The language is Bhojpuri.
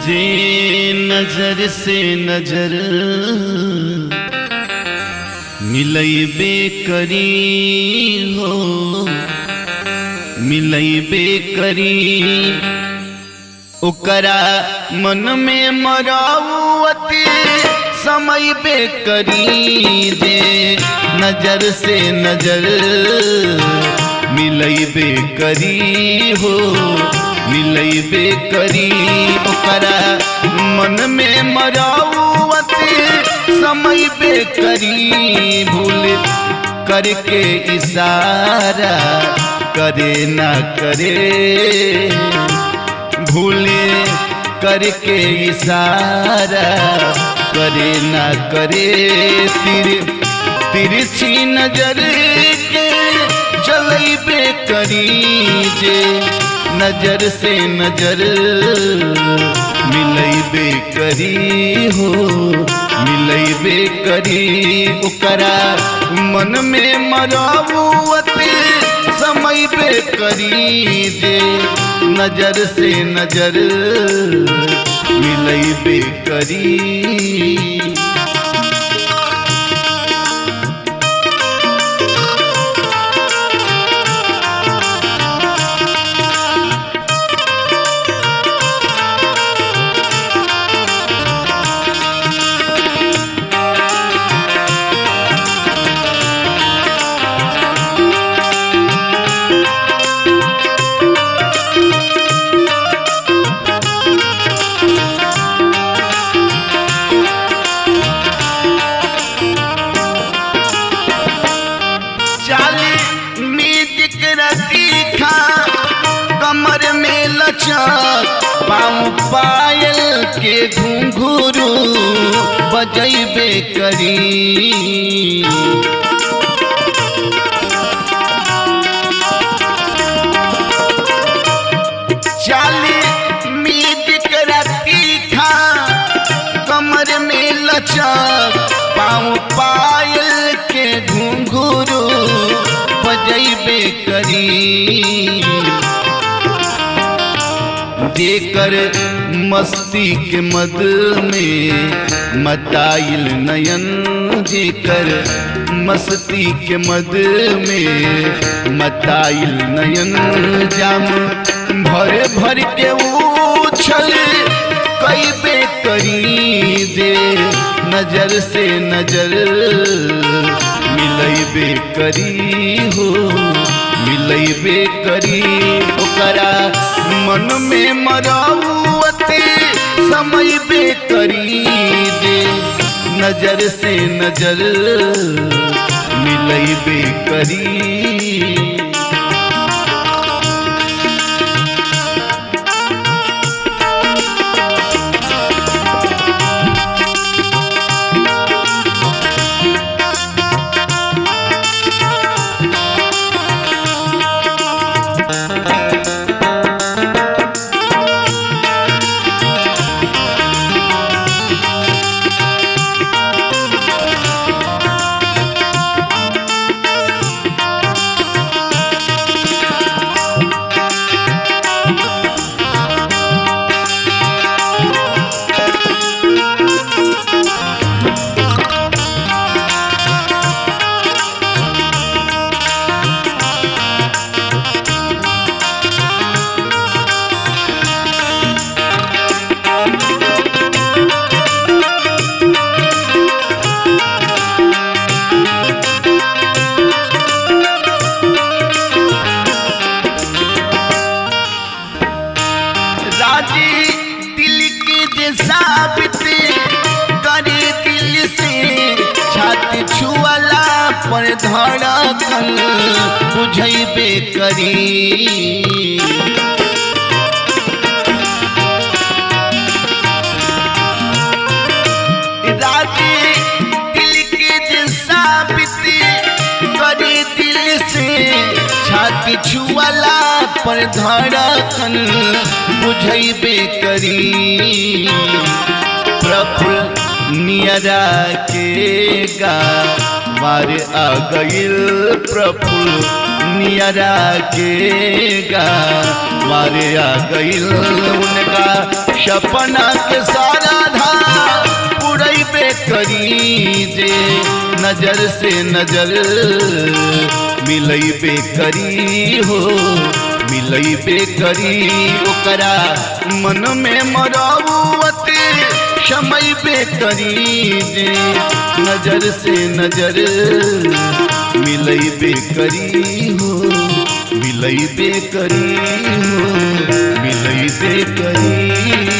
जे नजर से नजर मिलैबे करी हो, मिलैबे करी ओकरा मन में मरावती समय बे करी। जे नजर से नजर मिलैबे करी हो, मिलैबे करी ओकरा मन में मरावती समय बे करी। भूल करके इशारा करे ना करे, भूल करके इशारा करे ना करे। तिरछी नजर के चलैबे करी। जे नजर से नजर मिलैबे करी हो, मिलैबे करी ओकरा मन में मरावती समय बे करी। जे नजर से नजर मिलैबे करी। कमर में लचक पाँव पायल के घुंघरू बजैबे करी। चाली मीट तीखा कमर में लचक पाँव पायल के घुंघरू बजैबे करी। जेकर मस्ती के मद में मताइल नयन, जेकर मस्ती के मद में मताइल नयन। जाम भर भर के उछल कैबे करी। जे नजर से नजर मिलैबे करी हो, मिलैबे करी ओकरा मन में मरावती समय बे करी। जे नजर से नजर मिलैबे करी। पर धड़कन बुझैबे करी। राजी दिल के जैसा बीती करी दिल से छाती छुअला पर धड़कन बुझैबे करी। प्रफुल्ल नियरा के गाँव आ गइल, प्रफुल्ल नियरा के गाँव आ गइल। उनका सपना के सारा धार पुरैबे करी, जे नजर से नजर मिलैबे करी हो, मिलैबे करी। ओकरा मन में मरौवत समैबे करी, जे नजर से नजर मिलैबे करी हो, मिलैबे करी हो, मिलैबे करी।